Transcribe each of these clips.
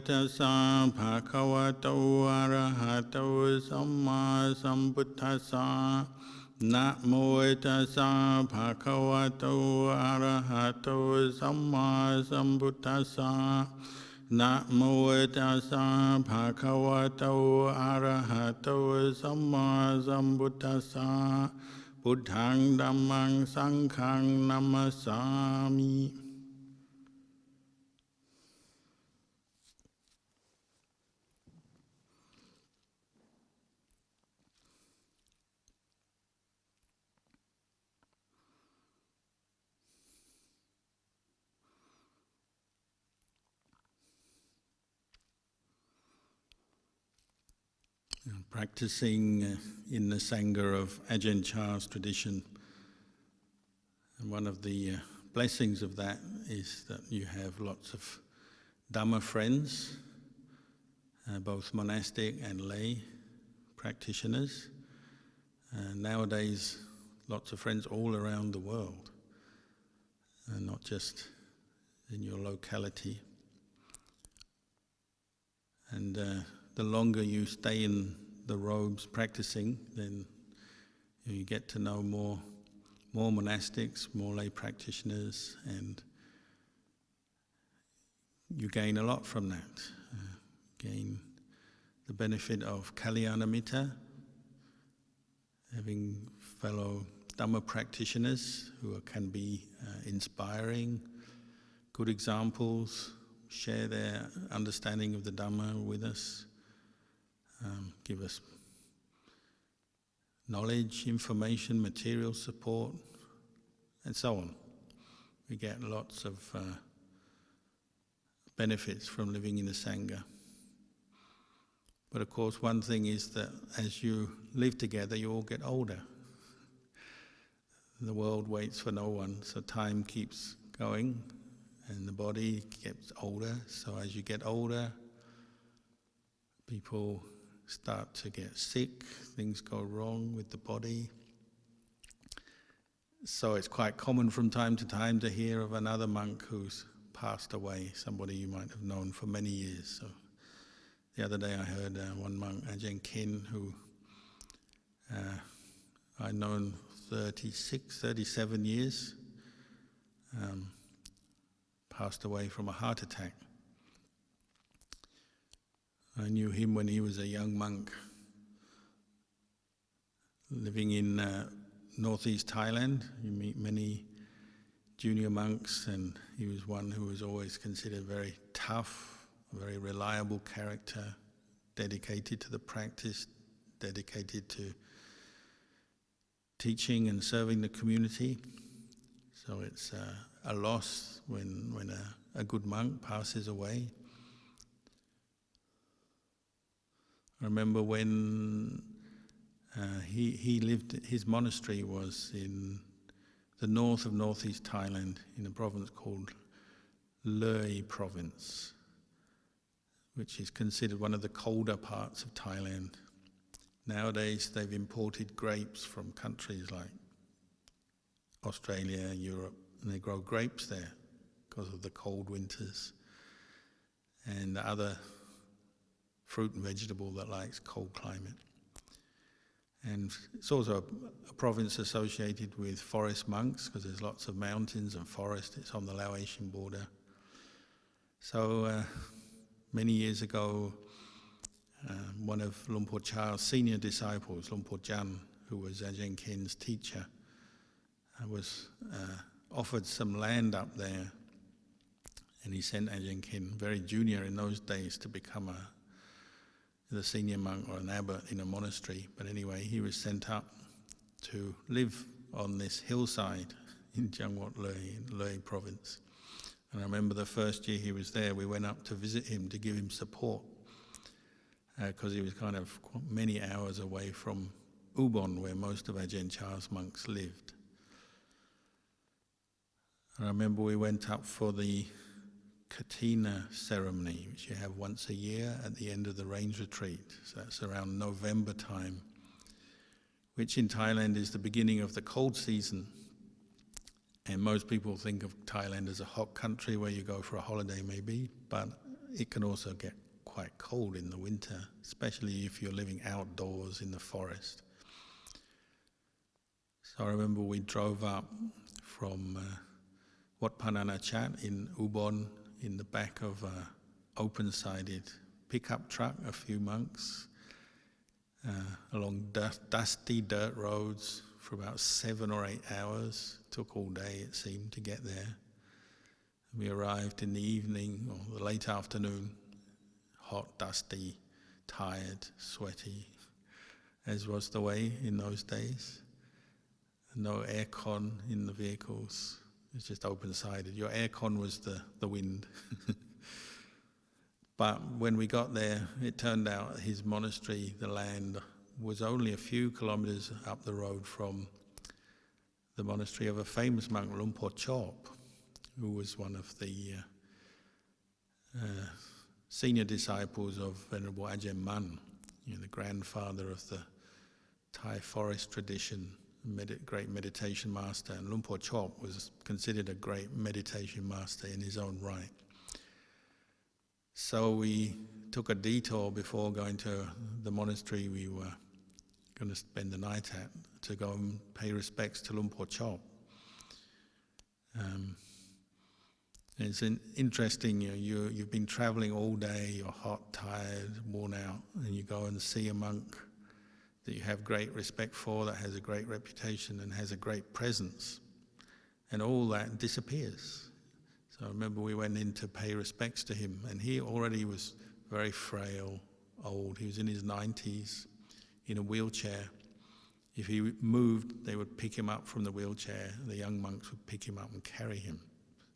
ตัสสะภะคะวะโตอะระหะโตสัมมาสัมพุทธัสสะนะโมตัสสะภะคะวะโตอะระหะโตสัมมาสัมพุทธัสสะนะโมตัสสะภะคะวะโตอะระหะโตสัมมาสัมพุทธัสสะพุทธังธัมมังสังฆังนัมมัสสามิ Practicing in the Sangha of Ajahn Chah's tradition. And one of the blessings of that is that you have lots of Dhamma friends, both monastic and lay practitioners. Nowadays, lots of friends all around the world, and not just in your locality. And the longer you stay in the robes practicing, then you get to know more monastics, more lay practitioners, and you gain a lot from that. Gain the benefit of Kalyanamitta, having fellow Dhamma practitioners who can be inspiring, good examples, share their understanding of the Dhamma with us, give us knowledge, information, material support, and so on. We get lots of benefits from living in the Sangha. But of course, one thing is that as you live together, you all get older. The world waits for no one, so time keeps going, and the body gets older. So as you get older, people start to get sick, things go wrong with the body. So it's quite common from time to time to hear of another monk who's passed away, somebody you might have known for many years. So the other day I heard one monk, Ajahn Kalyano, who I'd known 37 years, passed away from a heart attack. I knew him when he was a young monk living in northeast Thailand. You meet many junior monks, and he was one who was always considered very tough, a very reliable character, dedicated to the practice, dedicated to teaching and serving the community. So it's a loss when a good monk passes away. I remember when he lived, his monastery was in the north of northeast Thailand, in a province called Loi province, which is considered one of the colder parts of Thailand. Nowadays they've imported grapes from countries like Australia, Europe, and they grow grapes there because of the cold winters, and the other fruit and vegetable that likes cold climate. And it's also a province associated with forest monks because there's lots of mountains and forest. It's on the Laotian border. So many years ago, one of Luang Por Chah's senior disciples, Luang Por Jan, who was Ajahn Kalyano's teacher, was offered some land up there, and he sent Ajahn Kalyano, very junior in those days, to become the senior monk or an abbot in a monastery. But anyway, he was sent up to live on this hillside in Jamwat Loi province. And I remember the first year he was there, we went up to visit him to give him support, because he was kind of many hours away from Ubon, where most of Ajahn Chah's monks lived. And I remember we went up for the Katina ceremony, which you have once a year at the end of the rains retreat. So that's around November time, which in Thailand is the beginning of the cold season. And most people think of Thailand as a hot country where you go for a holiday maybe, but it can also get quite cold in the winter, especially if you're living outdoors in the forest. So I remember we drove up from Wat Pananachat in Ubon in the back of an open-sided pickup truck, a few monks, along dusty dirt roads for about 7 or 8 hours. Took all day, it seemed, to get there. We arrived in the evening or the late afternoon, hot, dusty, tired, sweaty, as was the way in those days. No aircon in the vehicles. It's just open-sided. Your aircon was the wind. But when we got there, it turned out his monastery, the land, was only a few kilometers up the road from the monastery of a famous monk, Lumpur Chop, who was one of the senior disciples of Venerable Ajahn Mun, the grandfather of the Thai forest tradition, great meditation master. And Lumpur Chop was considered a great meditation master in his own right. So we took a detour before going to the monastery we were going to spend the night at to go and pay respects to Lumpur Chop. It's interesting, you've been traveling all day, you're hot, tired, worn out, and you go and see a monk that you have great respect for, that has a great reputation and has a great presence, and all that disappears. So I remember we went in to pay respects to him, and he already was very frail, old. He was in his 90s, in a wheelchair. If he moved, they would pick him up from the wheelchair. The young monks would pick him up and carry him.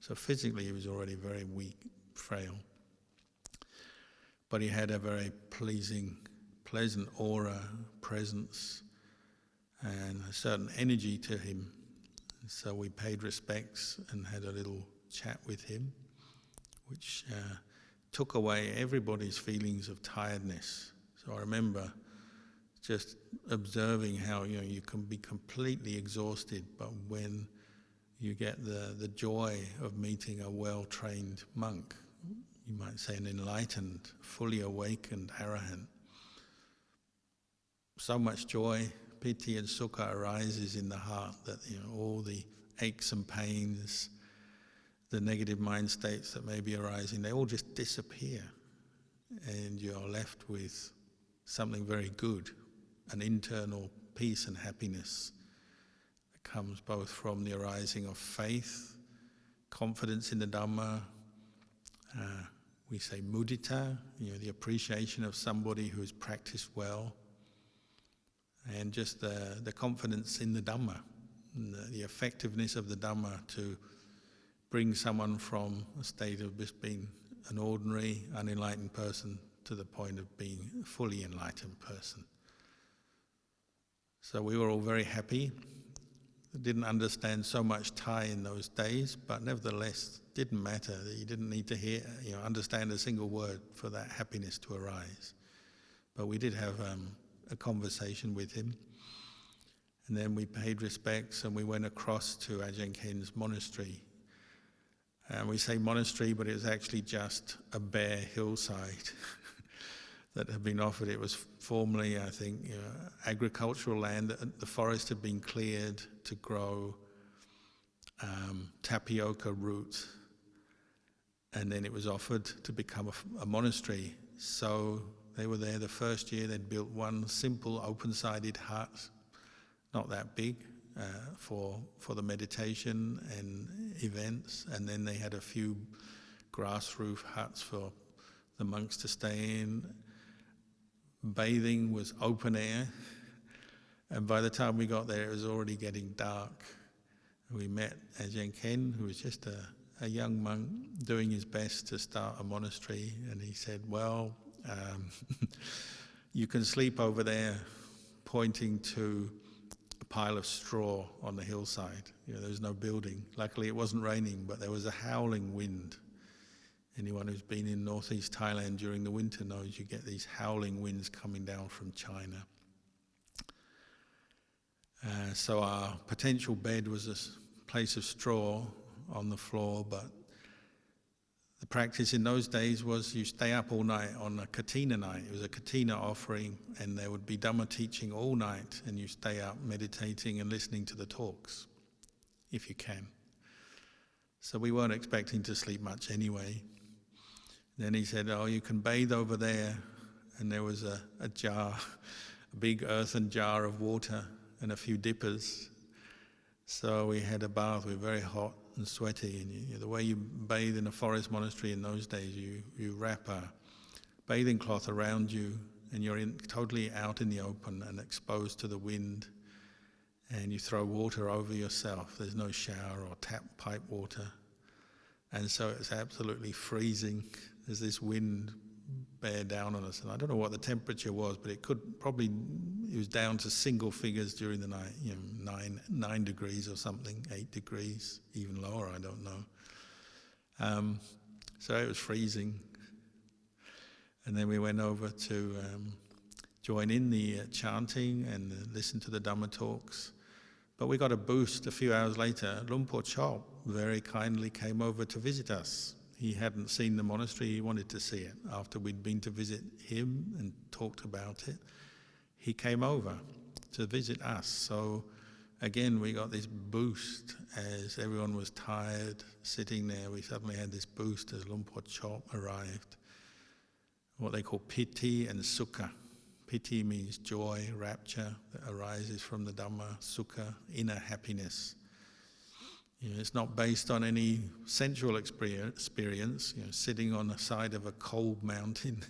So physically he was already very weak, frail. But he had a very pleasant aura, presence, and a certain energy to him. So we paid respects and had a little chat with him, which took away everybody's feelings of tiredness. So I remember just observing how you can be completely exhausted, but when you get the joy of meeting a well-trained monk, you might say an enlightened, fully awakened arahant, so much joy, piti and sukha arises in the heart that all the aches and pains, the negative mind states that may be arising, they all just disappear, and you're left with something very good, an internal peace and happiness that comes both from the arising of faith, confidence in the Dhamma, we say mudita, the appreciation of somebody who's practiced well, and just the confidence in the Dhamma, and the effectiveness of the Dhamma to bring someone from a state of just being an ordinary, unenlightened person to the point of being a fully enlightened person. So we were all very happy. Didn't understand so much Thai in those days, but nevertheless, didn't matter. You didn't need to understand a single word for that happiness to arise. But we did have a conversation with him. And then we paid respects and we went across to Ajahn Ken's monastery. And we say monastery, but it was actually just a bare hillside that had been offered. It was formerly, I think, agricultural land. The forest had been cleared to grow tapioca root, and then it was offered to become a monastery. So they were there the first year. They'd built one simple open-sided hut, not that big, for the meditation and events, and then they had a few grass roof huts for the monks to stay in. Bathing was open air, and by the time we got there it was already getting dark. We met Ajahn Ken, who was just a young monk doing his best to start a monastery, and he said, well, you can sleep over there, pointing to a pile of straw on the hillside. There was no building. Luckily it wasn't raining, but there was a howling wind. Anyone who's been in northeast Thailand during the winter knows you get these howling winds coming down from China. So our potential bed was a place of straw on the floor, but The practice in those days was you stay up all night on a katina night. It was a katina offering, and there would be Dhamma teaching all night, and you stay up meditating and listening to the talks, if you can. So we weren't expecting to sleep much anyway. Then he said, oh, you can bathe over there. And there was a jar, a big earthen jar of water and a few dippers. So we had a bath. We were very hot and sweaty. And the way you bathe in a forest monastery in those days, you wrap a bathing cloth around you, and you're totally out in the open and exposed to the wind. And you throw water over yourself. There's no shower or tap pipe water. And so it's absolutely freezing. There's this wind bear down on us. And I don't know what the temperature was, but it was down to single figures during the night, 9 degrees or something, 8 degrees, even lower, I don't know. So it was freezing. And then we went over to join in the chanting and listen to the Dhamma talks. But we got a boost a few hours later. Lumpur Chop very kindly came over to visit us. He hadn't seen the monastery, he wanted to see it. After we'd been to visit him and talked about it, he came over to visit us. So again, we got this boost as everyone was tired, sitting there. We suddenly had this boost as Lumpur Chop arrived. What they call piti and sukha. Piti means joy, rapture that arises from the Dhamma. Sukha, inner happiness. It's not based on any sensual experience. Sitting on the side of a cold mountain,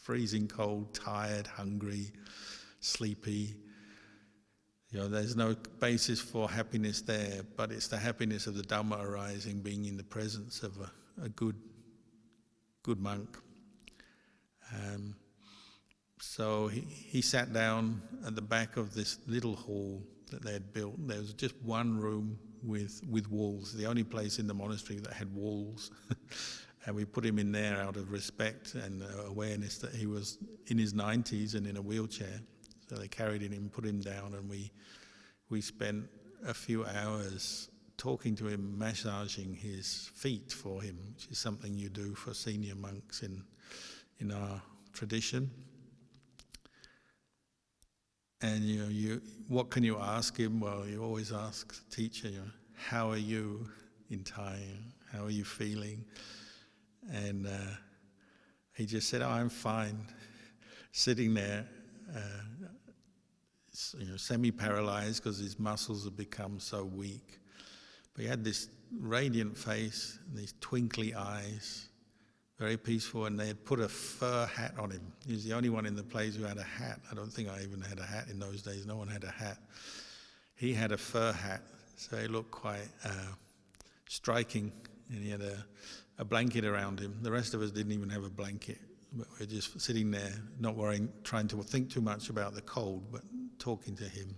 freezing cold, tired, hungry, sleepy. There's no basis for happiness there, but it's the happiness of the Dhamma arising, being in the presence of a good monk. So he sat down at the back of this little hall that they had built. There was just one room with walls, the only place in the monastery that had walls. And we put him in there out of respect and awareness that he was in his 90s and in a wheelchair. So they carried him, put him down, and we spent a few hours talking to him, massaging his feet for him, which is something you do for senior monks in our tradition. And what can you ask him? Well, you always ask the teacher, how are you in Thai? How are you feeling? And he just said, oh, I'm fine. Sitting there, semi-paralyzed because his muscles have become so weak. But he had this radiant face and these twinkly eyes, very peaceful, and they had put a fur hat on him. He was the only one in the place who had a hat. I don't think I even had a hat in those days. No one had a hat. He had a fur hat, so he looked quite striking, and he had a blanket around him. The rest of us didn't even have a blanket, but we were just sitting there, not worrying, trying to think too much about the cold, but talking to him.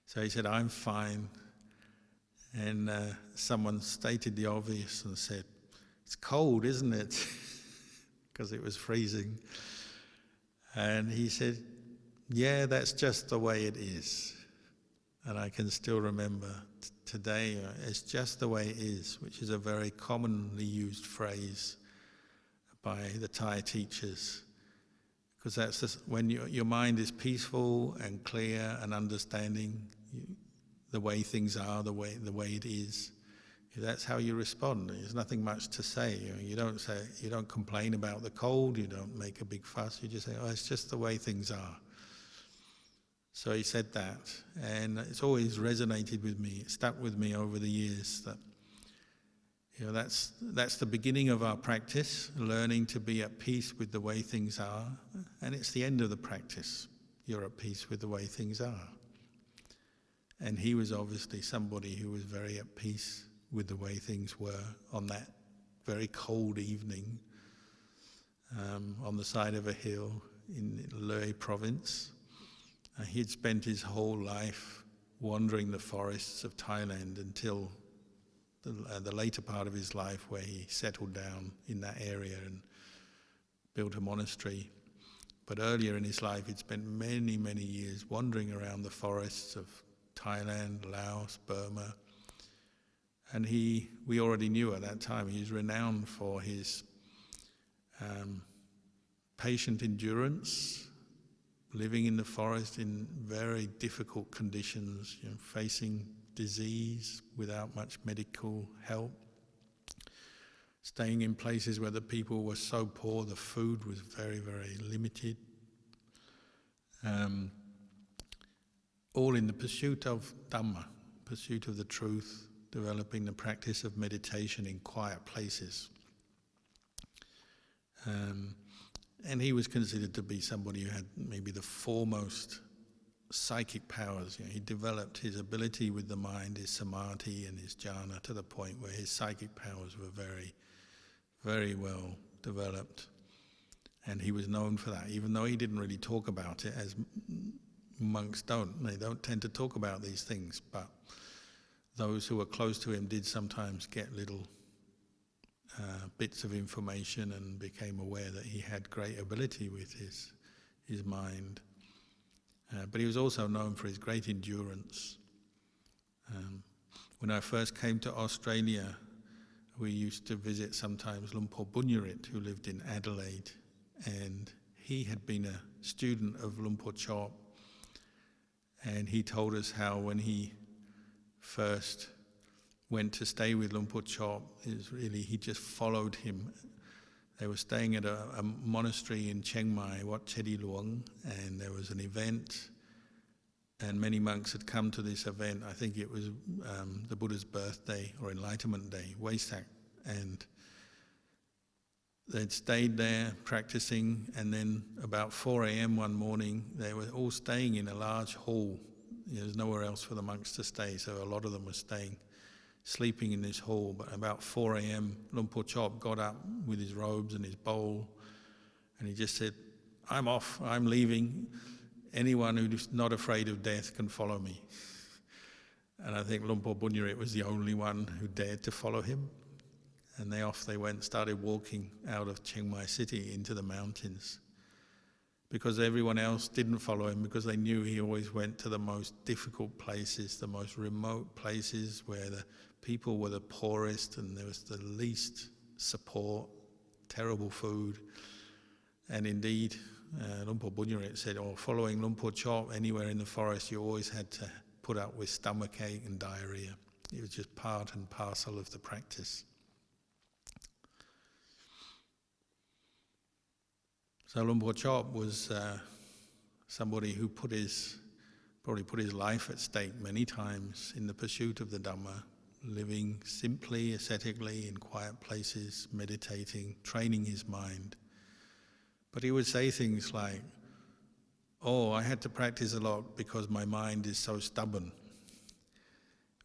So he said, I'm fine. And someone stated the obvious and said, it's cold, isn't it? Because it was freezing. And he said, yeah, that's just the way it is. And I can still remember today, it's just the way it is, which is a very commonly used phrase by the Thai teachers. Because that's when your mind is peaceful and clear and understanding the way things are, the way it is. That's how you respond. There's nothing much to say. You don't complain about the cold. You don't make a big fuss. You just say, "Oh, it's just the way things are." So he said that, and it's always resonated with me. It stuck with me over the years. That that's the beginning of our practice, learning to be at peace with the way things are, and it's the end of the practice. You're at peace with the way things are. And he was obviously somebody who was very at peace with the way things were on that very cold evening on the side of a hill in Leh province. He'd spent his whole life wandering the forests of Thailand until the later part of his life, where he settled down in that area and built a monastery. But earlier in his life, he'd spent many, many years wandering around the forests of Thailand, Laos, Burma, And we already knew at that time, he's renowned for his patient endurance, living in the forest in very difficult conditions, facing disease without much medical help, staying in places where the people were so poor, the food was very, very limited. All in the pursuit of Dhamma, pursuit of the truth, developing the practice of meditation in quiet places. And he was considered to be somebody who had maybe the foremost psychic powers. He developed his ability with the mind, his samadhi and his jhana, to the point where his psychic powers were very, very well developed. And he was known for that, even though he didn't really talk about it, as monks don't. They don't tend to talk about these things, but those who were close to him did sometimes get little bits of information and became aware that he had great ability with his mind. But he was also known for his great endurance. When I first came to Australia, we used to visit sometimes Lumpur Bunyarit, who lived in Adelaide, and he had been a student of Lumpur Chop, and he told us how when he first went to stay with Lumpur Chop, he just followed him. They were staying at a monastery in Chiang Mai, Wat Chedi Luang, and there was an event, and many monks had come to this event. I think it was the Buddha's birthday or Enlightenment Day, Wesak, and they'd stayed there practicing, and then about 4 a.m. one morning, they were all staying in a large hall. There's nowhere else for the monks to stay, so a lot of them were sleeping in this hall. But about 4 a.m, Lumpur Chop got up with his robes and his bowl, and he just said, "I'm off, I'm leaving. Anyone who's not afraid of death can follow me." And I think Lumpur Bunyarit was the only one who dared to follow him. And they went, started walking out of Chiang Mai city into the mountains, because everyone else didn't follow him, because they knew he always went to the most difficult places, the most remote places where the people were the poorest and there was the least support, terrible food. And indeed, Lumpur Bunyarit said, following Lumpur Chop anywhere in the forest, you always had to put up with stomachache and diarrhea. It was just part and parcel of the practice. So Lumpur Chop was somebody who probably put his life at stake many times in the pursuit of the Dhamma, living simply, ascetically, in quiet places, meditating, training his mind. But he would say things like, I had to practice a lot because my mind is so stubborn.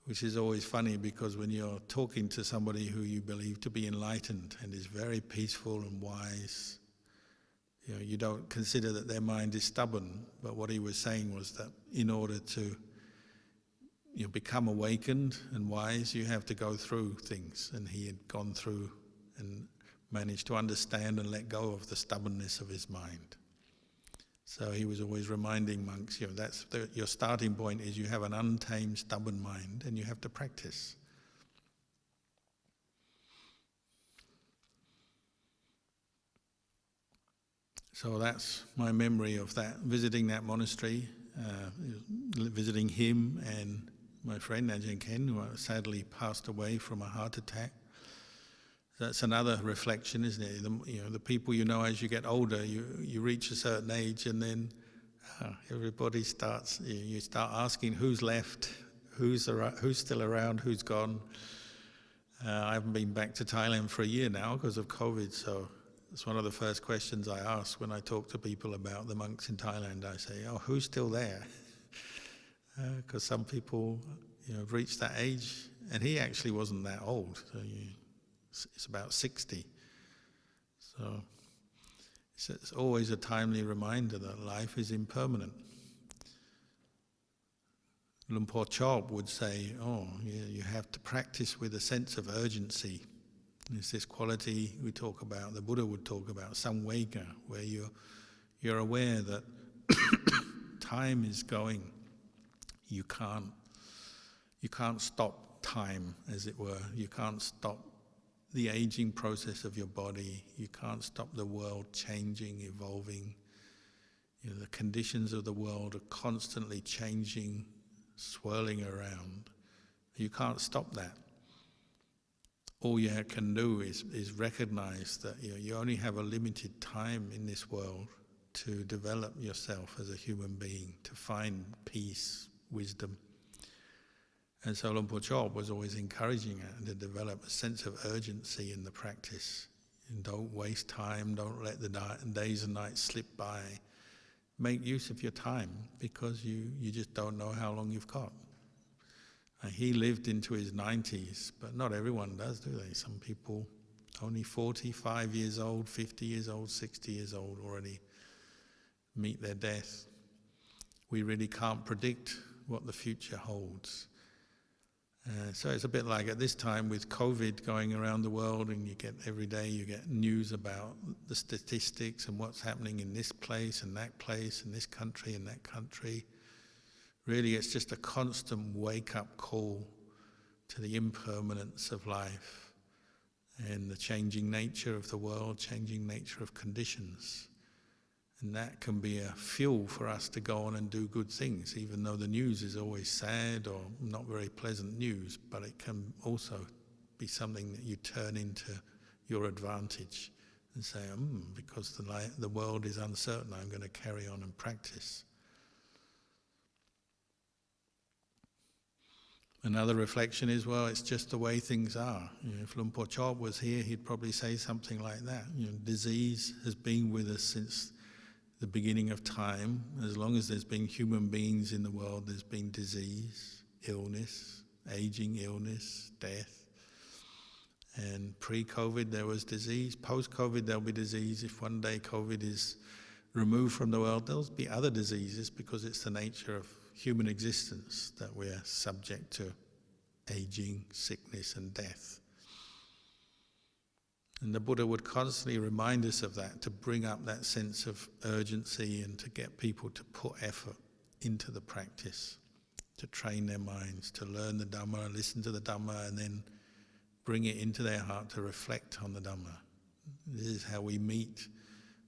Which is always funny, because when you're talking to somebody who you believe to be enlightened and is very peaceful and wise, you don't consider that their mind is stubborn. But what he was saying was that in order to become awakened and wise, you have to go through things. And he had gone through and managed to understand and let go of the stubbornness of his mind. So he was always reminding monks, your starting point is you have an untamed, stubborn mind, and you have to practice. So that's my memory of that, visiting that monastery, visiting him and my friend Ajahn Kalyano, who sadly passed away from a heart attack. That's another reflection, isn't it? The people as you get older, you reach a certain age, and then everybody starts. You start asking who's left, who's still around, who's gone. I haven't been back to Thailand for a year now because of COVID, so it's one of the first questions I ask when I talk to people about the monks in Thailand. I say, who's still there? Because some people have reached that age, and he actually wasn't that old. So it's about 60. So it's always a timely reminder that life is impermanent. Lumpur Chop would say, you have to practice with a sense of urgency. There's this quality we talk about, the Buddha would talk about, samvega, where you're aware that time is going. You can't stop time, as it were. You can't stop the aging process of your body. You can't stop the world changing, evolving. The conditions of the world are constantly changing, swirling around. You can't stop that. All you can do is recognize that you only have a limited time in this world to develop yourself as a human being, to find peace, wisdom. And so Luang Por Chok was always encouraging it to develop a sense of urgency in the practice. And don't waste time, don't let the days and nights slip by. Make use of your time, because you just don't know how long you've got. He lived into his 90s, but not everyone does, do they? Some people only 45 years old, 50 years old, 60 years old already meet their death. We really can't predict what the future holds. So it's a bit like at this time with COVID going around the world, and every day you get news about the statistics and what's happening in this place and that place, in this country and that country. Really, it's just a constant wake-up call to the impermanence of life and the changing nature of the world, changing nature of conditions. And that can be a fuel for us to go on and do good things, even though the news is always sad or not very pleasant news, but it can also be something that you turn into your advantage and say, because the world is uncertain, I'm going to carry on and practice. Another reflection is, well, it's just the way things are. If Luang Por Chok was here, he'd probably say something like that. Disease has been with us since the beginning of time. As long as there's been human beings in the world, there's been disease, illness, aging, illness, death. And pre-COVID there was disease. Post-COVID there'll be disease. If one day COVID is removed from the world, there'll be other diseases, because it's the nature of human existence that we're subject to aging, sickness and death. And the Buddha would constantly remind us of that, to bring up that sense of urgency and to get people to put effort into the practice, to train their minds, to learn the Dhamma, listen to the Dhamma, and then bring it into their heart to reflect on the Dhamma. This is how we meet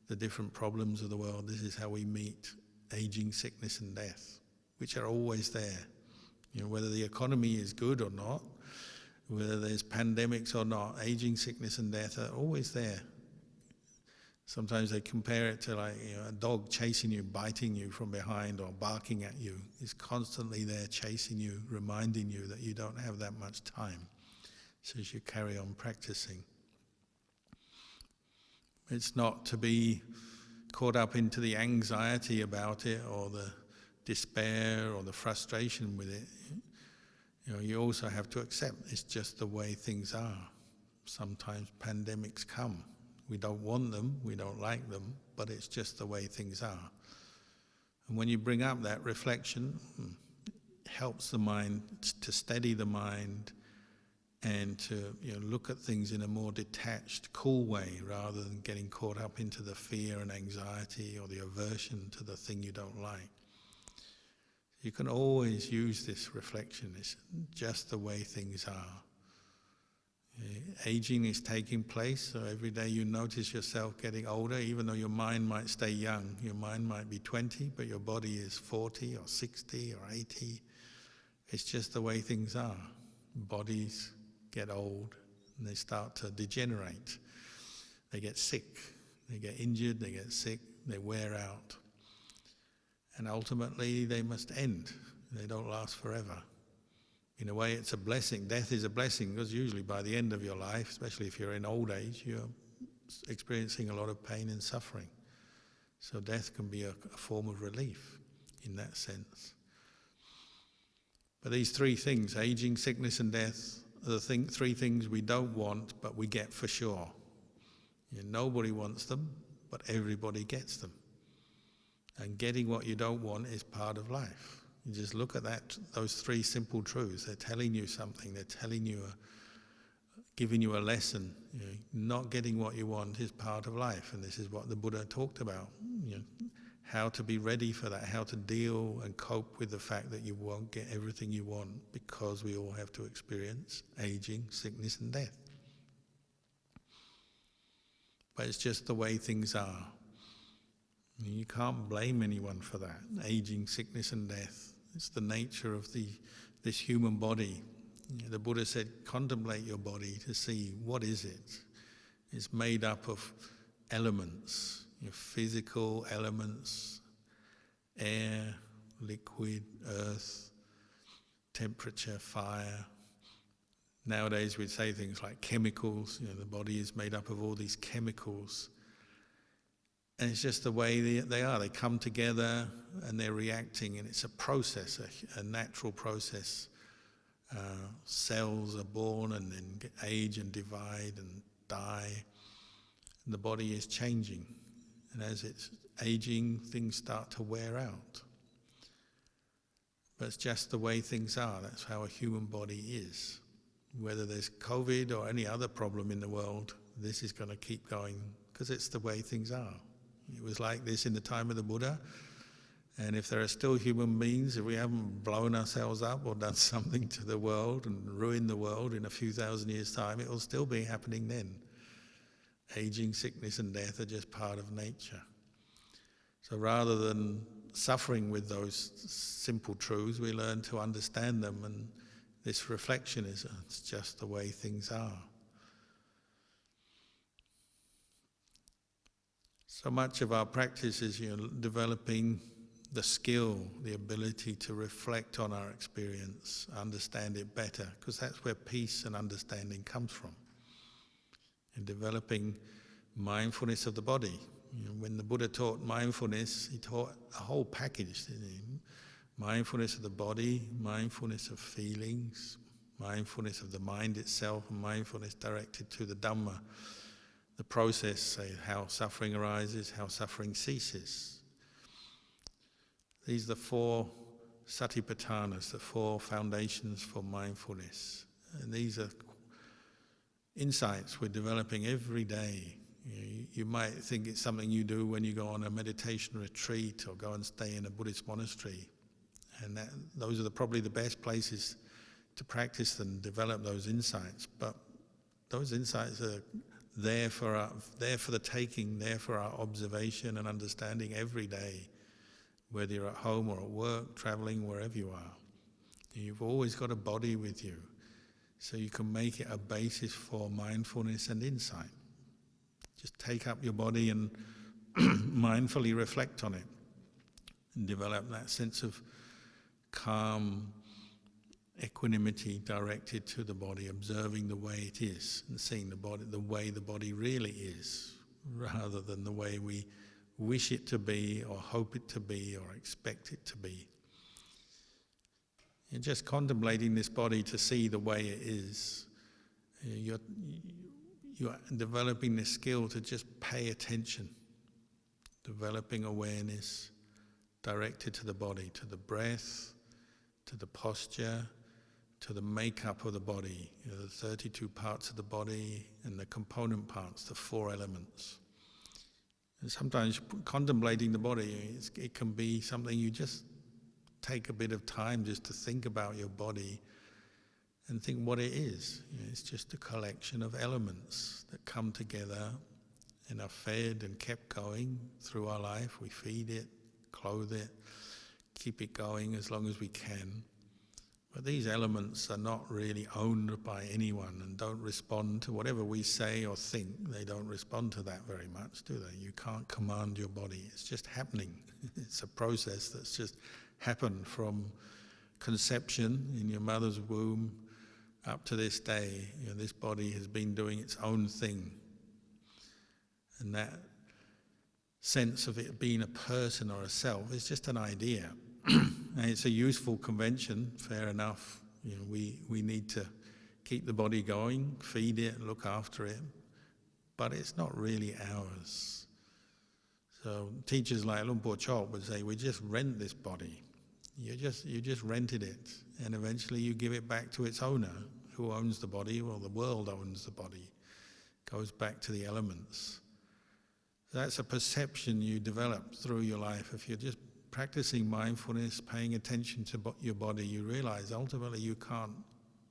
the different problems of the world. This is how we meet aging, sickness and death, which are always there. Whether the economy is good or not, whether there's pandemics or not, aging, sickness and death are always there. Sometimes they compare it to a dog chasing you, biting you from behind or barking at you. It's constantly there chasing you, reminding you that you don't have that much time. So as you carry on practicing. It's not to be caught up into the anxiety about it or the despair or the frustration with it. You also have to accept it's just the way things are. Sometimes pandemics come. We don't want them, we don't like them, but it's just the way things are. And when you bring up that reflection, it helps the mind to steady the mind and to look at things in a more detached, cool way, rather than getting caught up into the fear and anxiety or the aversion to the thing you don't like. You can always use this reflection. It's just the way things are. Aging is taking place, so every day you notice yourself getting older, even though your mind might stay young. Your mind might be 20, but your body is 40 or 60 or 80. It's just the way things are. Bodies get old and they start to degenerate. They get sick, they get injured, they get sick, they wear out. And ultimately they must end. They don't last forever. In a way it's a blessing. Death is a blessing, because usually by the end of your life, especially if you're in old age, you're experiencing a lot of pain and suffering. So death can be a form of relief in that sense. But these three things, aging, sickness and death, are the three things we don't want, but we get for sure. Nobody wants them, but everybody gets them. And getting what you don't want is part of life. You just look at those three simple truths. They're telling you something. They're telling you, giving you a lesson. Not getting what you want is part of life, and this is what the Buddha talked about. how to be ready for that, how to deal and cope with the fact that you won't get everything you want, because we all have to experience aging, sickness and death. But it's just the way things are. You can't blame anyone for that, aging, sickness and death. It's the nature of this human body. The Buddha said, contemplate your body to see what is it. It's made up of elements, physical elements, air, liquid, earth, temperature, fire. Nowadays we'd say things like chemicals. The body is made up of all these chemicals. And it's just the way they are. They come together and they're reacting, and it's a process, a natural process. Cells are born and then age and divide and die. And the body is changing. And as it's aging, things start to wear out. But it's just the way things are. That's how a human body is. Whether there's COVID or any other problem in the world, this is going to keep going because it's the way things are. It was like this in the time of the Buddha. And if there are still human beings, if we haven't blown ourselves up or done something to the world and ruined the world in a few thousand years' time, it will still be happening then. Aging, sickness and death are just part of nature. So rather than suffering with those simple truths, we learn to understand them, and this reflection it's just the way things are. So much of our practice is developing the skill, the ability to reflect on our experience, understand it better, because that's where peace and understanding comes from. And developing mindfulness of the body. When the Buddha taught mindfulness, he taught a whole package. Mindfulness of the body, mindfulness of feelings, mindfulness of the mind itself, and mindfulness directed to the Dhamma, the process, say how suffering arises, how suffering ceases. These are the 4 satipatthanas, the 4 foundations for mindfulness. And these are insights we're developing every day. You might think it's something you do when you go on a meditation retreat or go and stay in a Buddhist monastery. And those are probably the best places to practice and develop those insights. But those insights are there for the taking, there for our observation and understanding every day, whether you're at home or at work, traveling, wherever you are. You've always got a body with you, so you can make it a basis for mindfulness and insight. Just take up your body and mindfully reflect on it and develop that sense of calm equanimity directed to the body, observing the way it is and seeing the body the way the body really is, rather than the way we wish it to be or hope it to be or expect it to be. You're just contemplating this body to see the way it is. You're developing the skill to just pay attention, developing awareness directed to the body, to the breath, to the posture, to the makeup of the body, the 32 parts of the body and the component parts, the 4 elements. And sometimes contemplating the body, it can be something you just take a bit of time just to think about your body and think what it is. It's just a collection of elements that come together and are fed and kept going through our life. We feed it, clothe it, keep it going as long as we can. But these elements are not really owned by anyone and don't respond to whatever we say or think. They don't respond to that very much, do they? You can't command your body. It's just happening. It's a process that's just happened from conception in your mother's womb up to this day. This body has been doing its own thing. And that sense of it being a person or a self is just an idea. And it's a useful convention, fair enough. We need to keep the body going, feed it, look after it, but it's not really ours. So teachers like Luang Por Chok would say, we just rent this body. You just rented it, and eventually you give it back to its owner. Who owns the body? Well, the world owns the body. It goes back to the elements. That's a perception you develop through your life. If you're just practicing mindfulness, paying attention to your body, you realize ultimately you can't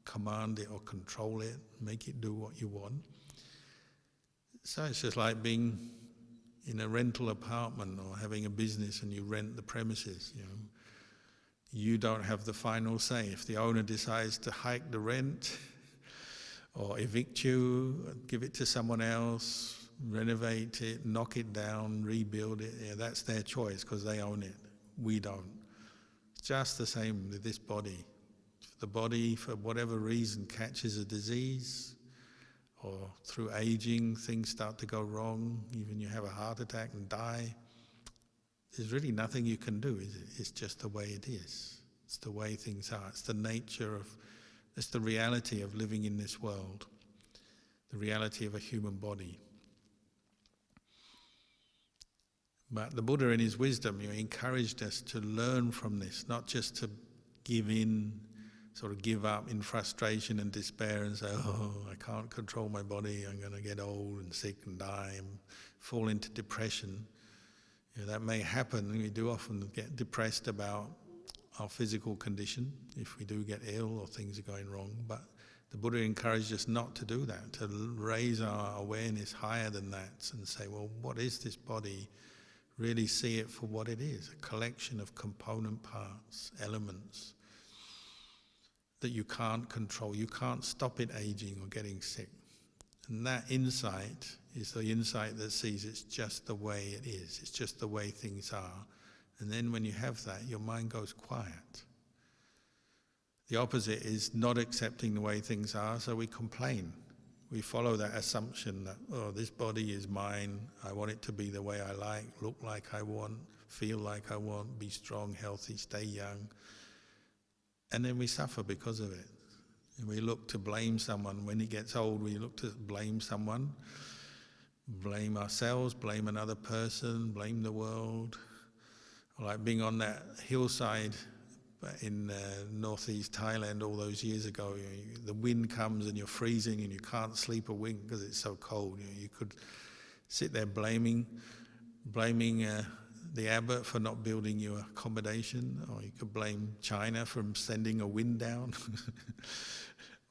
command it or control it, make it do what you want. So it's just like being in a rental apartment or having a business and you rent the premises. You don't have the final say. If the owner decides to hike the rent or evict you, give it to someone else, renovate it, knock it down, rebuild it, that's their choice because they own it. We don't. It's just the same with this body. If the body, for whatever reason, catches a disease, or through aging things start to go wrong, even you have a heart attack and die, there's really nothing you can do, is it? It's just the way it is. It's the way things are. It's the nature of, it's the reality of living in this world, the reality of a human body. But the Buddha in his wisdom encouraged us to learn from this, not just to give in, sort of give up in frustration and despair and say, oh, I can't control my body, I'm going to get old and sick and die and fall into depression. That may happen. We do often get depressed about our physical condition if we do get ill or things are going wrong. But the Buddha encouraged us not to do that, to raise our awareness higher than that and say, well, what is this body? Really see it for what it is, a collection of component parts, elements that you can't control. You can't stop it aging or getting sick. And that insight is the insight that sees it's just the way it is. It's just the way things are. And then when you have that, your mind goes quiet. The opposite is not accepting the way things are, so we complain. We follow that assumption that, oh, this body is mine, I want it to be the way I like, look like I want, feel like I want, be strong, healthy, stay young. And then we suffer because of it. And we look to blame someone. When it gets old, we look to blame someone, blame ourselves, blame another person, blame the world. Like being on that hillside in northeast Thailand all those years ago, the wind comes and you're freezing and you can't sleep a wink because it's so cold. You could sit there blaming the abbot for not building you accommodation, or you could blame China for sending a wind down.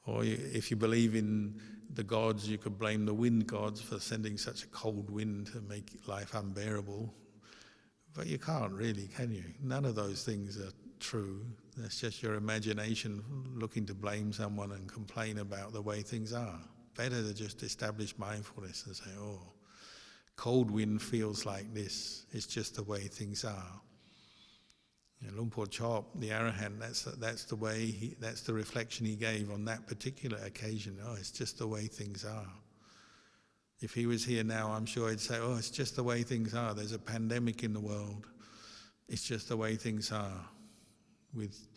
Or if you believe in the gods, you could blame the wind gods for sending such a cold wind to make life unbearable. But you can't really, can you? None of those things are true. That's just your imagination looking to blame someone and complain about the way things are. Better to just establish mindfulness and say, oh, cold wind feels like this. It's just the way things are. Luang Por Chop, the Arahant, that's the way that's the reflection he gave on that particular occasion. Oh, it's just the way things are. If he was here now, I'm sure he'd say, oh, it's just the way things are. There's a pandemic in the world. It's just the way things are. With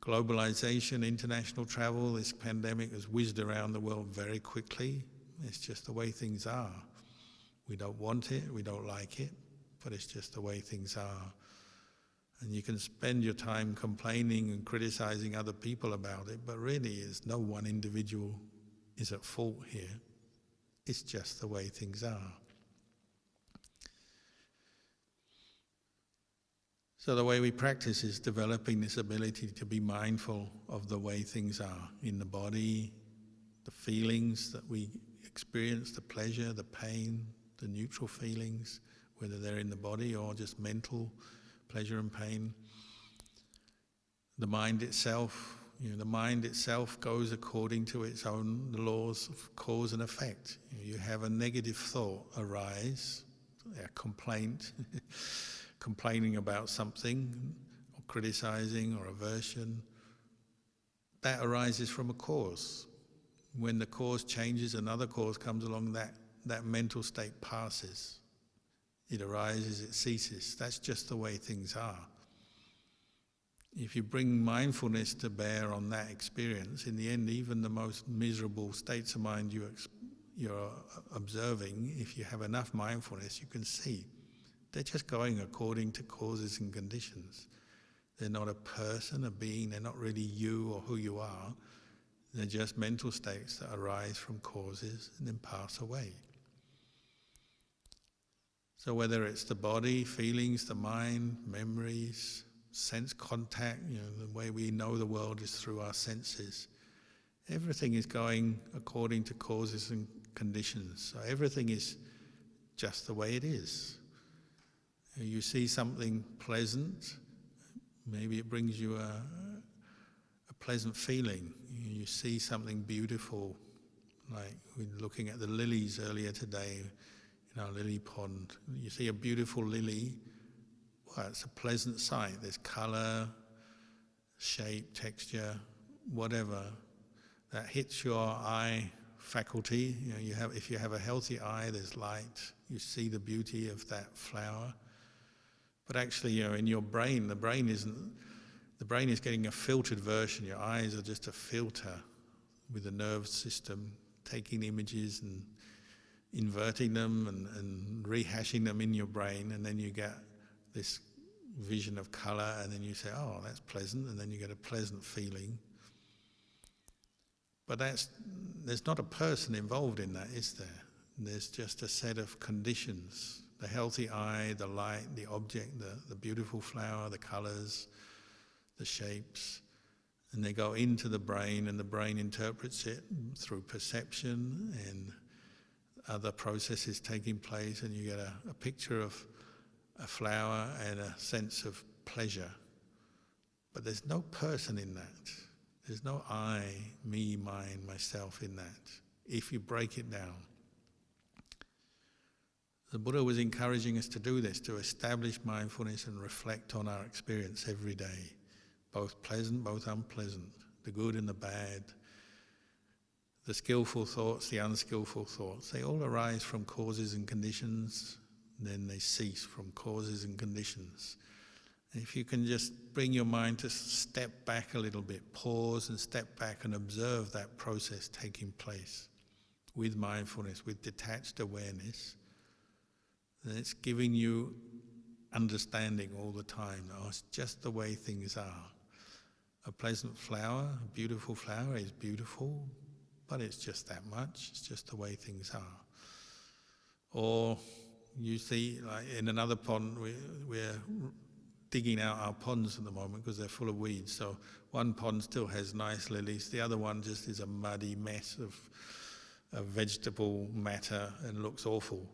globalization, international travel, this pandemic has whizzed around the world very quickly. It's just the way things are. We don't want it, we don't like it, but it's just the way things are. And you can spend your time complaining and criticizing other people about it, but really it's no one individual is at fault here. It's just the way things are. So the way we practice is developing this ability to be mindful of the way things are in the body, the feelings that we experience, the pleasure, the pain, the neutral feelings, whether they're in the body or just mental pleasure and pain. The mind itself, the mind itself goes according to its own laws of cause and effect. You have a negative thought arise, a complaint, complaining about something, or criticizing or aversion. That arises from a cause. When the cause changes, another cause comes along, that mental state passes. It arises, it ceases. That's just the way things are. If you bring mindfulness to bear on that experience, in the end, even the most miserable states of mind you're observing, if you have enough mindfulness, you can see they're just going according to causes and conditions. They're not a person, a being, they're not really you or who you are. They're just mental states that arise from causes and then pass away. So whether it's the body, feelings, the mind, memories, sense contact, the way we know the world is through our senses. Everything is going according to causes and conditions. So everything is just the way it is. You see something pleasant, maybe it brings you a pleasant feeling. You see something beautiful, like we were looking at the lilies earlier today in our lily pond. You see a beautiful lily, well, it's a pleasant sight. There's colour, shape, texture, whatever that hits your eye faculty. If you have a healthy eye, there's light. You see the beauty of that flower. But actually, in your brain, the brain is getting a filtered version. Your eyes are just a filter with the nerve system, taking images and inverting them and rehashing them in your brain, and then you get this vision of colour, and then you say, oh, that's pleasant, and then you get a pleasant feeling. But there's not a person involved in that, is there? There's just a set of conditions. The healthy eye, the light, the object, the beautiful flower, the colours, the shapes, and they go into the brain, and the brain interprets it through perception and other processes taking place, and you get a picture of a flower and a sense of pleasure. But there's no person in that. There's no I, me, mine, myself in that, if you break it down. The Buddha was encouraging us to do this, to establish mindfulness and reflect on our experience every day, both pleasant, both unpleasant, the good and the bad, the skillful thoughts, the unskillful thoughts. They all arise from causes and conditions, then they cease from causes and conditions. And if you can just bring your mind to step back a little bit, pause and step back and observe that process taking place with mindfulness, with detached awareness, then it's giving you understanding all the time. Oh, it's just the way things are. A pleasant flower, a beautiful flower is beautiful, but it's just that much. It's just the way things are. Or you see, like in another pond, we're digging out our ponds at the moment because they're full of weeds. So one pond still has nice lilies. The other one just is a muddy mess of vegetable matter and looks awful.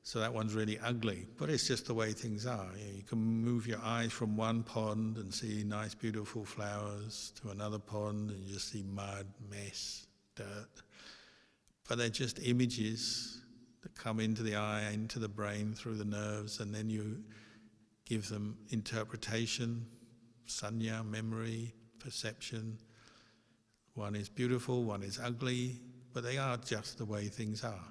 So that one's really ugly, but it's just the way things are. You can move your eyes from one pond and see nice, beautiful flowers to another pond and you just see mud, mess, dirt. But they're just images that come into the eye, into the brain, through the nerves, and then you give them interpretation, sanya, memory, perception. One is beautiful, one is ugly, but they are just the way things are.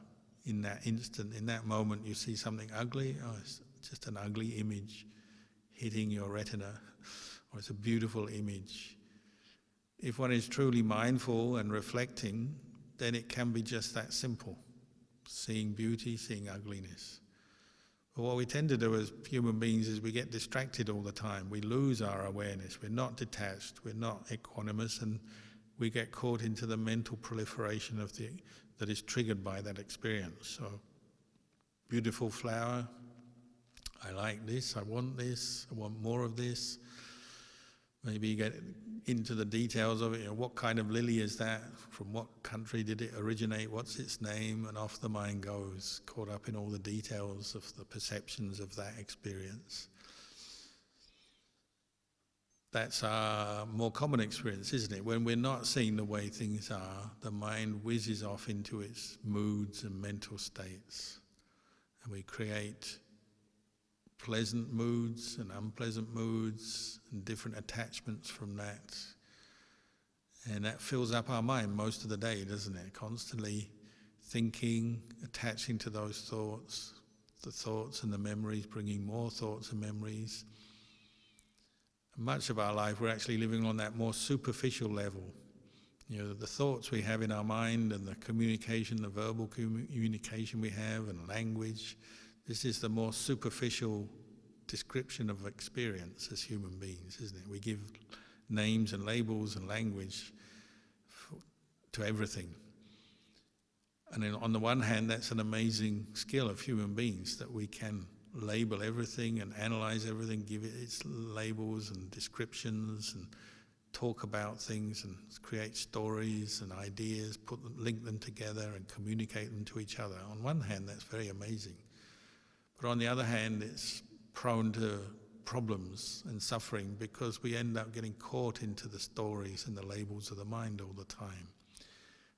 In that instant, in that moment, you see something ugly, oh, it's just an ugly image hitting your retina, or it's a beautiful image. If one is truly mindful and reflecting, then it can be just that simple, seeing beauty, seeing ugliness. But what we tend to do as human beings is we get distracted all the time. We lose our awareness. We're not detached. We're not equanimous, and we get caught into the mental proliferation that is triggered by that experience. So, beautiful flower, I like this, I want more of this. Maybe you get into the details of it, what kind of lily is that? From what country did it originate? What's its name? And off the mind goes, caught up in all the details of the perceptions of that experience. That's our more common experience, isn't it? When we're not seeing the way things are, the mind whizzes off into its moods and mental states. And we create pleasant moods and unpleasant moods and different attachments from that. And that fills up our mind most of the day, doesn't it? Constantly thinking, attaching to those thoughts, the thoughts and the memories, bringing more thoughts and memories. Much of our life we're actually living on that more superficial level. The thoughts we have in our mind and the communication, the verbal communication we have and language, this is the more superficial description of experience as human beings, isn't it? We give names and labels and language to everything. And then on the one hand, that's an amazing skill of human beings, that we can label everything and analyze everything, give it its labels and descriptions, and talk about things and create stories and ideas, link them together and communicate them to each other. On one hand, that's very amazing. But on the other hand, it's prone to problems and suffering, because we end up getting caught into the stories and the labels of the mind all the time.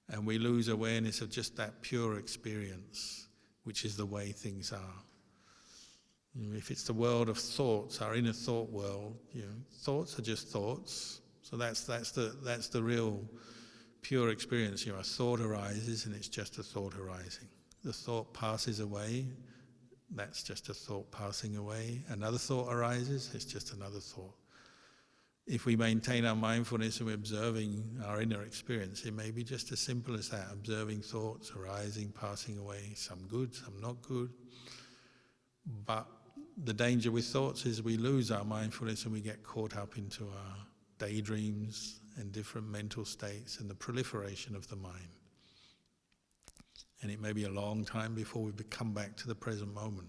And we lose awareness of just that pure experience, which is the way things are. If it's the world of thoughts, our inner thought world, thoughts are just thoughts. So that's the real pure experience. A thought arises and it's just a thought arising. The thought passes away, that's just a thought passing away. Another thought arises, it's just another thought. If we maintain our mindfulness and we're observing our inner experience, it may be just as simple as that, observing thoughts arising, passing away, some good, some not good. But the danger with thoughts is we lose our mindfulness and we get caught up into our daydreams and different mental states and the proliferation of the mind. And it may be a long time before we come back to the present moment.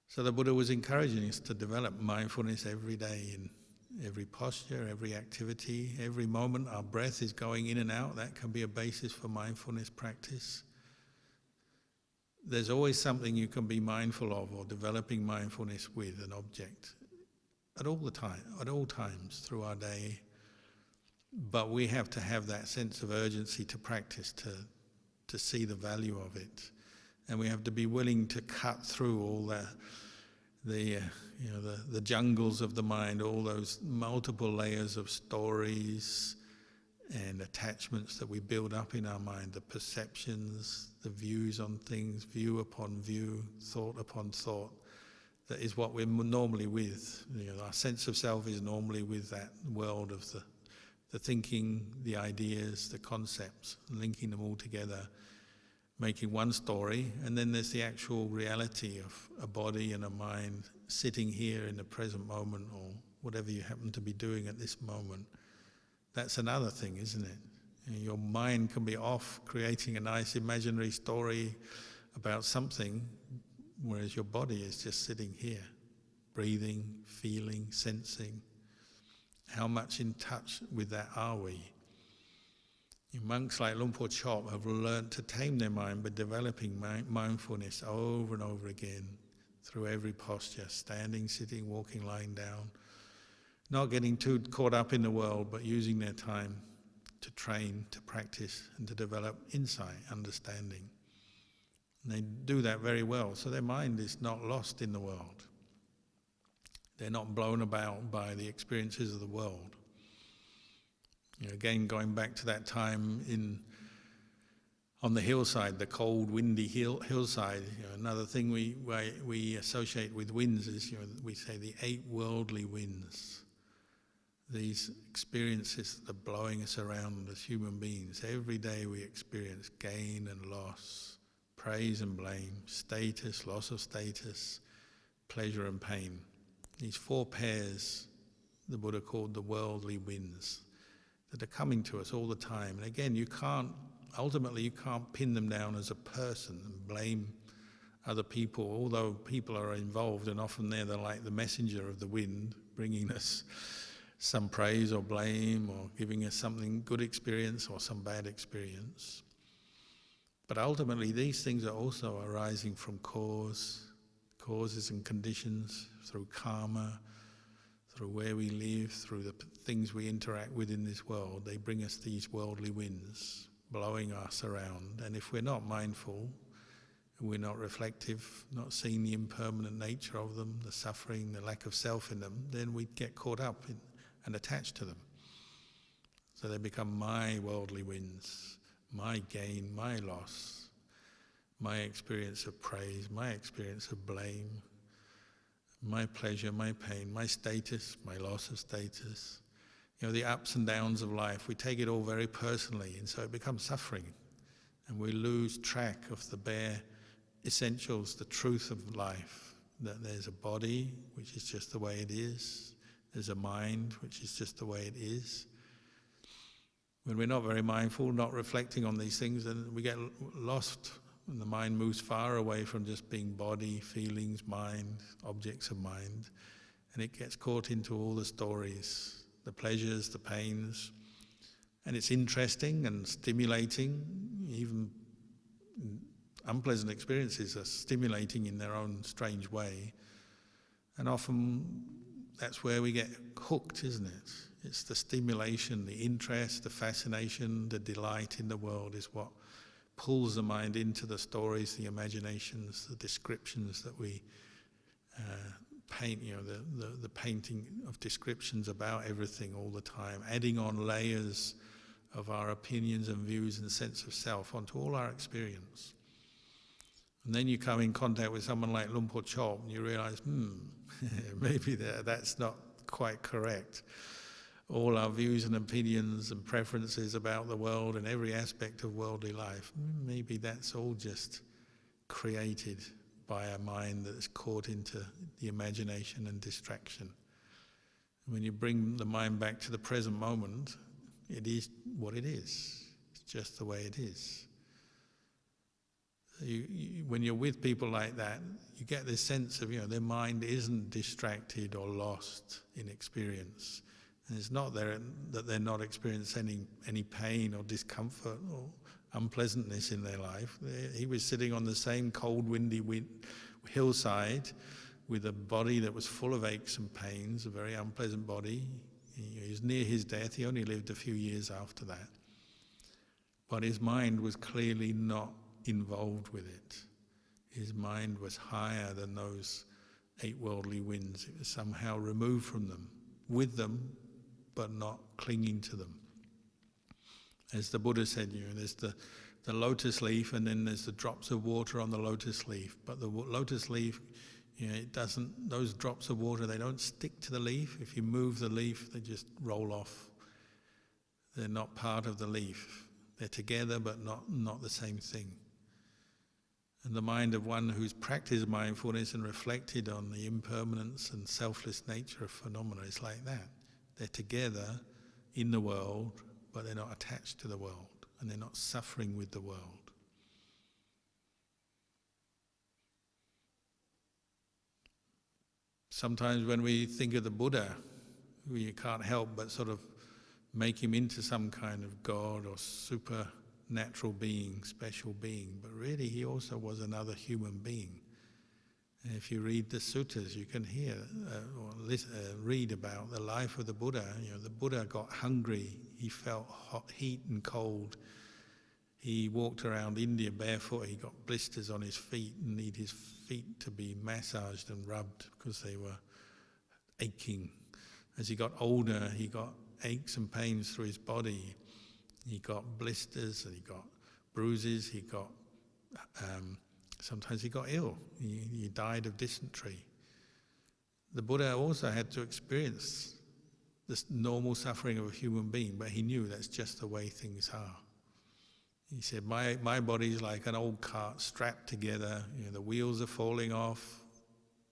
So the Buddha was encouraging us to develop mindfulness every day, in every posture, every activity, every moment our breath is going in and out. That can be a basis for mindfulness practice. There's always something you can be mindful of, or developing mindfulness with an object at all times through our day. But we have to have that sense of urgency to practice, to see the value of it. And we have to be willing to cut through all the jungles of the mind, all those multiple layers of stories and attachments that we build up in our mind, the perceptions, the views on things, view upon view, thought upon thought. That is what we're normally with. Our sense of self is normally with that world of the thinking, the ideas, the concepts, linking them all together, making one story. And then there's the actual reality of a body and a mind sitting here in the present moment, or whatever you happen to be doing at this moment. That's another thing, isn't it? Your mind can be off creating a nice imaginary story about something, whereas your body is just sitting here, breathing, feeling, sensing. How much in touch with that are we? Monks like Luang Por Chop have learned to tame their mind by developing mindfulness over and over again through every posture, standing, sitting, walking, lying down. Not getting too caught up in the world, but using their time to train, to practice, and to develop insight, understanding. And they do that very well, so their mind is not lost in the world. They're not blown about by the experiences of the world. Again, going back to that time on the hillside, the cold, windy hillside. Another thing we associate with winds is, we say the 8 worldly winds. These experiences that are blowing us around as human beings. Every day we experience gain and loss, praise and blame, status, loss of status, pleasure and pain. These 4 pairs the Buddha called the worldly winds that are coming to us all the time. And again, you can't pin them down as a person and blame other people, although people are involved, and often they're like the messenger of the wind, bringing us some praise or blame, or giving us something good experience or some bad experience. But ultimately, these things are also arising from causes and conditions, through karma, through where we live, through the things we interact with in this world. They bring us these worldly winds, blowing us around. And if we're not mindful, we're not reflective, not seeing the impermanent nature of them, the suffering, the lack of self in them, then we get caught up and attached to them. So they become my worldly winds, my gain, my loss, my experience of praise, my experience of blame, my pleasure, my pain, my status, my loss of status. The ups and downs of life, we take it all very personally, and so it becomes suffering. And we lose track of the bare essentials, the truth of life, that there's a body, which is just the way it is. There's a mind, which is just the way it is. When we're not very mindful, not reflecting on these things, then we get lost, and the mind moves far away from just being body, feelings, mind, objects of mind, and it gets caught into all the stories, the pleasures, the pains, and it's interesting and stimulating. Even unpleasant experiences are stimulating in their own strange way, and often that's where we get hooked, isn't it? It's the stimulation, the interest, the fascination, the delight in the world is what pulls the mind into the stories, the imaginations, the descriptions that we paint, the painting of descriptions about everything all the time, adding on layers of our opinions and views and sense of self onto all our experience. And then you come in contact with someone like Luang Por Chop and you realize, maybe that's not quite correct. All our views and opinions and preferences about the world and every aspect of worldly life, maybe that's all just created by a mind that is caught into the imagination and distraction. When you bring the mind back to the present moment, it is what it is. It's just the way it is. When you're with people like that, you get this sense of, their mind isn't distracted or lost in experience. And it's not that they're not experiencing any pain or discomfort or unpleasantness in their life. He was sitting on the same cold, windy hillside with a body that was full of aches and pains, a very unpleasant body. He was near his death. He only lived a few years after that. But his mind was clearly not involved with it. His mind was higher than those 8 worldly winds. It was somehow removed from them, with them, but not clinging to them. As the Buddha said, there's the lotus leaf, and then there's the drops of water on the lotus leaf. But the lotus leaf, it doesn't. Those drops of water, they don't stick to the leaf. If you move the leaf, they just roll off. They're not part of the leaf. They're together, but not the same thing. And the mind of one who's practiced mindfulness and reflected on the impermanence and selfless nature of phenomena is like that. They're together in the world, but they're not attached to the world, and they're not suffering with the world. Sometimes when we think of the Buddha, we can't help but sort of make him into some kind of God or supernatural being, special being, but really he also was another human being. And if you read the suttas, you can hear read about the life of the Buddha. The Buddha got hungry. He felt hot, heat and cold. He walked around India barefoot. He got blisters on his feet and needed his feet to be massaged and rubbed because they were aching. As he got older, he got aches and pains through his body. He got blisters and he got bruises. He got sometimes he got ill. He died of dysentery. The Buddha also had to experience this normal suffering of a human being, but he knew that's just the way things are. He said, my body's like an old cart strapped together. The wheels are falling off,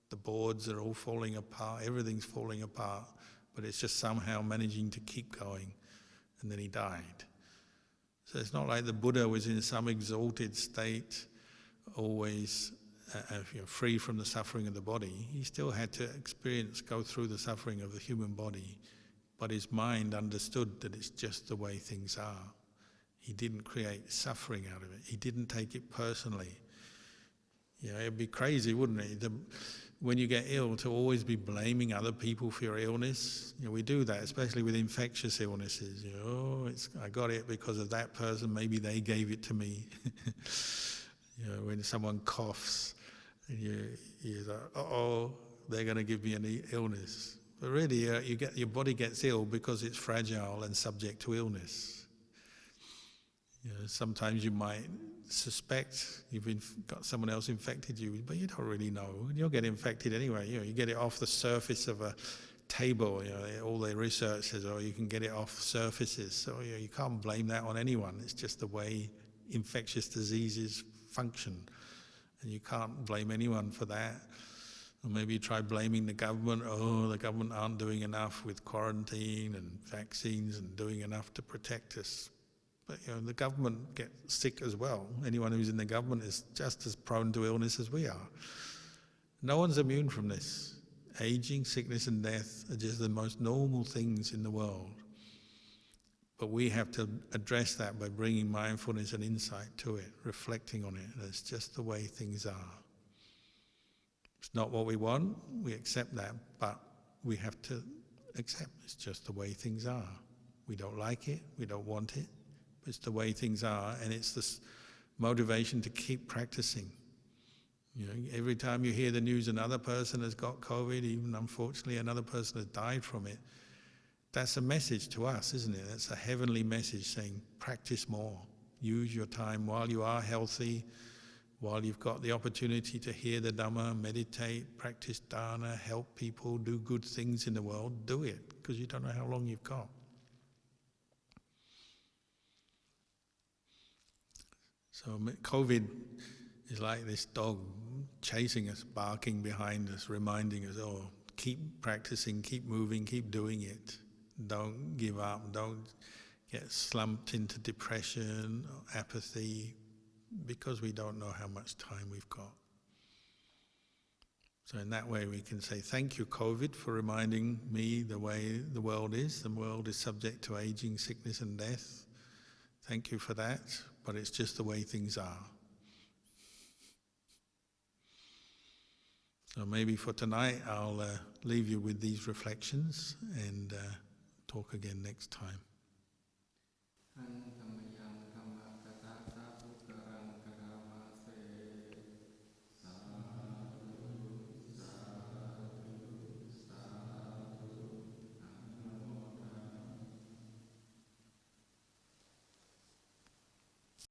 the boards are all falling apart, everything's falling apart, but it's just somehow managing to keep going. And then he died. So it's not like the Buddha was in some exalted state, always free from the suffering of the body. He still had to go through the suffering of the human body, but his mind understood that it's just the way things are. He didn't create suffering out of it. He didn't take it personally. It'd be crazy, wouldn't it? When you get ill, to always be blaming other people for your illness. We do that, especially with infectious illnesses. I got it because of that person. Maybe they gave it to me. When someone coughs, and you're like, they're going to give me an illness. But really, your body gets ill because it's fragile and subject to illness. Sometimes you might suspect you've got someone else infected you, but you don't really know. You'll get infected anyway. You get it off the surface of a table. All the research says, you can get it off surfaces. So you can't blame that on anyone. It's just the way infectious diseases function, and you can't blame anyone for that. Or maybe you try blaming the government. Oh, the government aren't doing enough with quarantine and vaccines and doing enough to protect us. But the government gets sick as well. Anyone who's in the government is just as prone to illness as we are. No one's immune from this. Aging, sickness and death are just the most normal things in the world. But we have to address that by bringing mindfulness and insight to it, reflecting on it. That's just the way things are. It's not what we want, we accept that, but we have to accept it's just the way things are. We don't like it, we don't want it, but it's the way things are, and it's this motivation to keep practicing. Every time you hear the news another person has got COVID, even unfortunately another person has died from it, that's a message to us, isn't it? That's a heavenly message saying, practice more. Use your time while you are healthy, while you've got the opportunity to hear the Dhamma, meditate, practice dana, help people, do good things in the world, do it, because you don't know how long you've got. So COVID is like this dog chasing us, barking behind us, reminding us, oh, keep practicing, keep moving, keep doing it. Don't give up, don't get slumped into depression or apathy, because we don't know how much time we've got. So in that way we can say, thank you COVID for reminding me the way the world is. The world is subject to aging, sickness and death. Thank you for that, but it's just the way things are. So maybe for tonight I'll leave you with these reflections and talk again next time.